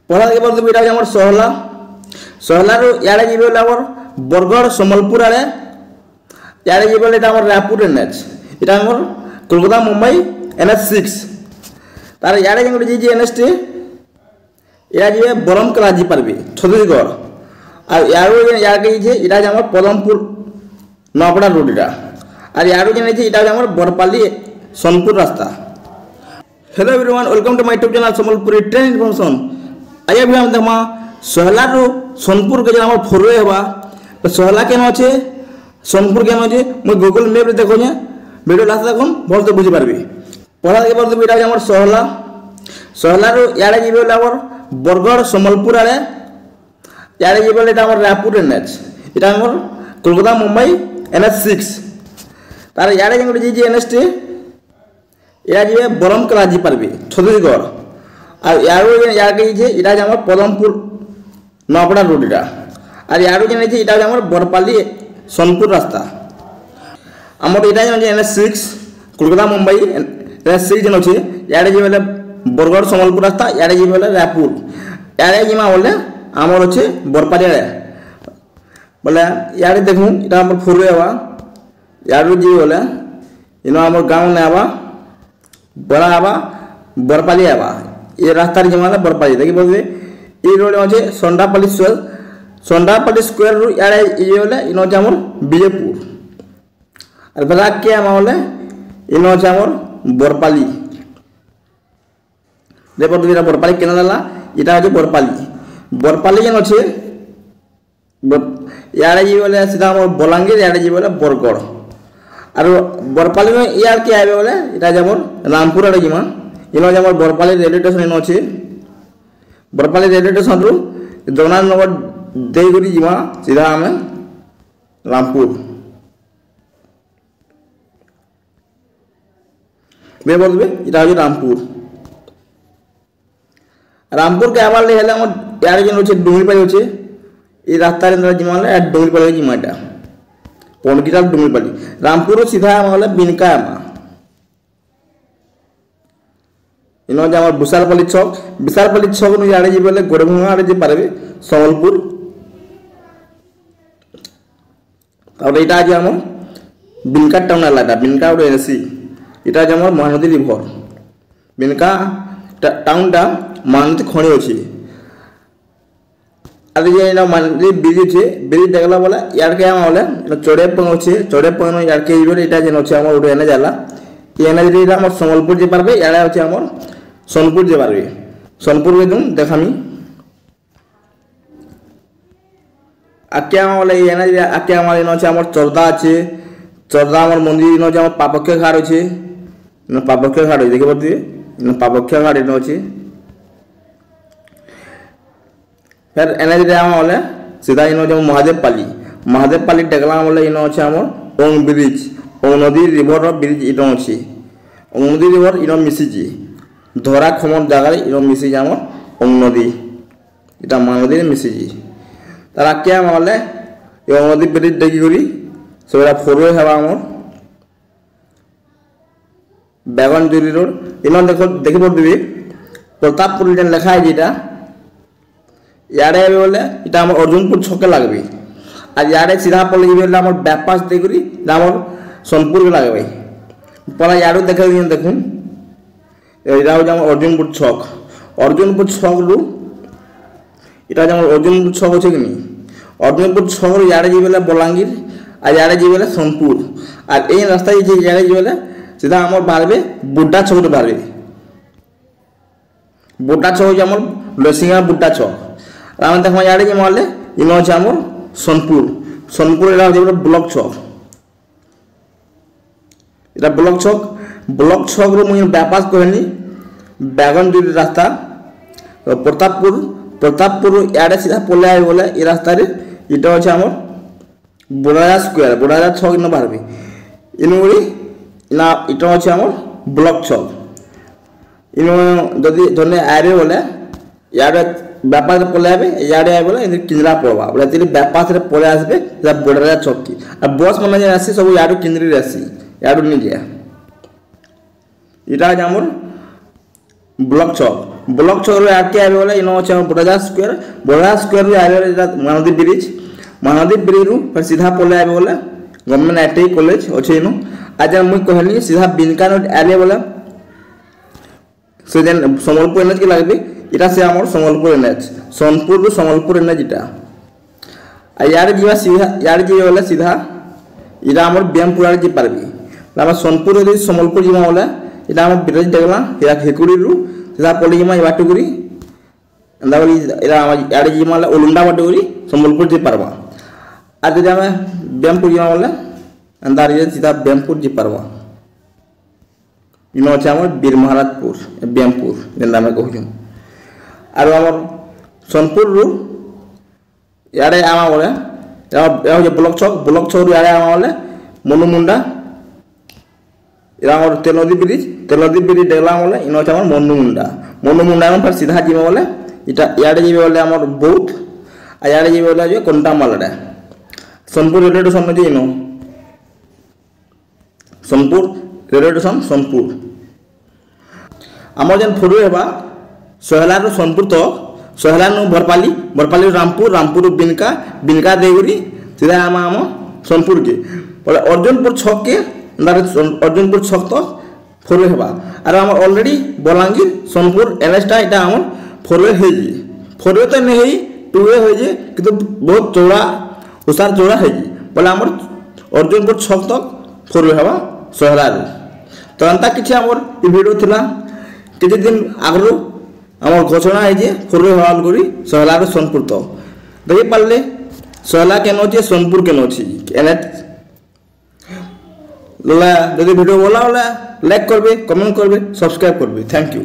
पढ़ा के बोलते बेटा हमर सहला सहला रो याडे जीबे बोले हमर बरगढ़ सम्बलपुर आड़े याडे जीबे बोले हमर रायपुर एनएच इटा हमर कोलकाता मुंबई NH6 तार याडे जेंगो जी NH टी या जीबे बरमकला जी पारबे छत्तीसगढ़ और यारो याके जे इटा हमर पदमपुर नवपड़ा रोड इटा और यारो जे जे इटा हमर बरपाली सोनपुर रास्ता। Hello everyone welcome to my YouTube channel Sambalpuri train information. आइए भी हम देखमा सहला रो सोनपुर के हमर फोरवे हेबा तो सहला केन अछि सोनपुर केन अछि म गूगल मैप रे देखो जे वीडियो लास्ट देखम भल तो बुझि पारबी। पढ़ा के बोलते बेटा हमर सहला सहला रो याडे जीबे बोले हमर बरगढ़ सम्बलपुर आड़े याडे जीबे बोले हमर रायपुर NH इटा हमर कोलकाता मुंबई NH6 तार याडे जेंगो जी NH टी या जीबे बरमकला जी पारबे छत्तीसगढ़ और यारो याके जे इटा हमर पदमपुर नवपड़ा रोड इटा और यारो जे जे इटा हमर बरपाली सोनपुर रास्ता हमर इटा जे NH6 कोलकाता मुंबई NH6 जन अछि याडे जे बोले बरगढ़ सम्बलपुर रास्ता याडे जे बोले रायपुर याडे जिमा बोले हमर अछि बरपाली आड़े बोले याडे देखू इटा हमर फोरवे हवा याडो जी बोले इनो हमर गांव ने हवा बड़ा हवा बरपाली हवा ये रास्ता रे जमाना बरपाली देखि बोलबे ई रोड अछि सोंडापल्ली स्क्वायर रो याडे ई बोले इनो अछि हमर विजयपुर और बड़ा के हम बोले इनो अछि हमर बरपाली देखो दुइरा बरपाली केना दला इटा अछि बरपाली जन अछि याडे जी बोले सीधा हमर बलांगीर याडे जी बोले बरगढ़ और बरपाली में यार के आबे बोले इटा हमर रामपुर आड़े जिमा इनो हमर बरपाली रेलवे स्टेशन इनो अछि बरपाली रेलवे स्टेशन रु जगन्नाथ नगर देगुरी जिमा सीधा हमें रामपुर बे बोलबे इटा अछि रामपुर के आबार ले हेले हम यार जन अछि डुंगरीपाली अछि ई रास्ता रे जिमा ले डुंगरीपाली जिमा इटा पौनकिटाल डुंगरीपाली रामपुर सीधा हमले बिनका इनो हमर विशालपल्ली चौक नु याडे जी बोले गोड़भंगा आड़े जी पारबे सम्बलपुर और इटा जे हम बिनका टाउन आलादा बिनका और NC इटा जे हमर महानदी रिवर बिनका टाउन टा महानदी खणी अछि अरे ये ना महानदी ब्रिज छे ब्रिज देखला बोला यार के हम बोले चोड़े पंग अछि चोड़े पंग यार के इबे इटा जे अछि हमर उडे एने जाला एने जे हमर सम्बलपुर जे पारबे याडे अछि हमर सोनपुर जे पारबे सोनपुर में तुम देखामी आके हम बोले एने जे आके हमर इनो अछि हमर चौरदा अछि चौरदा हमर मंदिर इनो जे हमर पापके घाट अछि इनो पापके घाट देखि बति इनो पापके घाट इनो अछि फिर एने जे हम बोले सीधा इनो जे महादेव पाली टेकला बोले इनो अछि हमर ओंग ब्रिज ओंग नदी रिवर रो ब्रिज इनो अछि ओंग नदी रिवर इनो मिसिजी धोरा खमन जगह इनो मिसिजी हमर ओंग नदी इटा महानदी मिसिजी तारा के बोले यो नदी ब्रिज देखि गरी सोरा फोरवे हवा हमर बेगन जुरी रोड इनो देखि पड़बी प्रतापपुर जन लिखा है जेटा याडे बोले इटा हमर अर्जुनपुर छके लागबे आ याडे सीधा पल्ली जेबे हमर बाईपास देगुरी हमर सोनपुर के लागबे पला याडो देखै देखुन इटा हमर अर्जुनपुर छक रु इटा हमर अर्जुनपुर छक छै कि अर्जुनपुर छक रु याडे जेबे बलांगीर आ याडे जेबे सोनपुर और ए रास्ता जे याडे जेबे सीधा हमर बारबे बुड्ढा चौक बारबे बुड्ढा चौक हमर लसिंगा बुड्ढा चौक राम देखो याडे जे माले इनो छ हमर सोनपुर एला जे ब्लॉक चौक इटा ब्लॉक चौक रो मुई बाईपास कहनी बैगन जुरी रास्ता प्रतापपुर याडे सीधा पले आइ बोले ई रास्ता रे इटा छ हमर बुढ़ाजा चौक इनो बारबे इनोरी इना इटा छ हमर ब्लॉक चौक इनो जदी धने आरे बोले याडे व्यापार पले आबे याडे आइ बोले इधर किंजरा पड़वा बोले तेरी व्यापार रे पले आसबे जा बडरा चौकी आ बस मन जे आसी सब याडो किंजरी रे आसी याडो नि गया इटा हमर ब्लॉक चौक ब्लॉक छकरू आगे आए बोले इन अच्छे बड़ाजा स्क्वायर आए महानदी ब्रिज रु फिर सीधा पले आए बोले गवर्नमेंट आईटीआई कॉलेज अच्छे इन आज मुझे कहली सीधा बिनका आए बोले से जेन सम्बलपुर एनएच के लगे इटा से आम सम्बलपुर एनएच सोनपुर रु सम्बलपुर एनएच इटा यार जीवा सीधा यार जी बोले सीधा इटा आम ब्यामपुर आड़े जी पार्बी सोनपुर यदि सम्बलपुर जीवा बोले इटा आम बिरज डेगला हेकुड़ी रु सीधा पड़ी जीमा बाटुकुरी एंदा बोली इटा यार जीमा ओलुंडा बाटुकुरी सम्बलपुर जी पारबा आज जब आम ब्यामपुर जीमा बोले एंदा सीधा ब्यामपुर जी पारबा इन अच्छे आम बीर महाराजपुर ब्यामपुर जेनता आम कहूँ आर आम सोनपुर रु यारे आमा बोले ब्लॉक छक रु यारे आमा बोले मनुमुंडा इरा तेलनदी ब्रिज डेगला बोले इन अच्छे आम मनुमुंडा फिर सीधा जीव बोले इटा यारे जी बोले आम बौद्ध और यारे जी बोले जो कंटामाल सोनपुर रेलवे स्टेशन जी इन सोनपुर रेलवे स्टेशन सोनपुर आम जेन फोटो हेबा सोहला रु सोनपुर तक सोहला नु बरपाली रामपुर बिनका देगुरी सीधा आम सोनपुर के बोले अर्जुनपुर छक के अर्जुनपुर छक तक फोरवे हेबा और आम ऑलरेडी बलांगीर सोनपुर एनएचटा इटा आम फोरवे तो नहीं टूवे हो कि बहुत चौड़ा उसार चौड़ा है बोले आम अर्जुनपुर छक तक फोरवे हेबा सोहला तो एंता किसी आमर ये वीडियो थिला किसी दिन आगु आम घोषणा है फोरवे हवाल करी सोहला सोनपुर तो देखी पारे सोहला केन अच्छे सोनपुर केन अच्छी एनएच जब वीडियो भला लाइक करबे कमेंट करबे सब्सक्राइब करबे थैंक यू।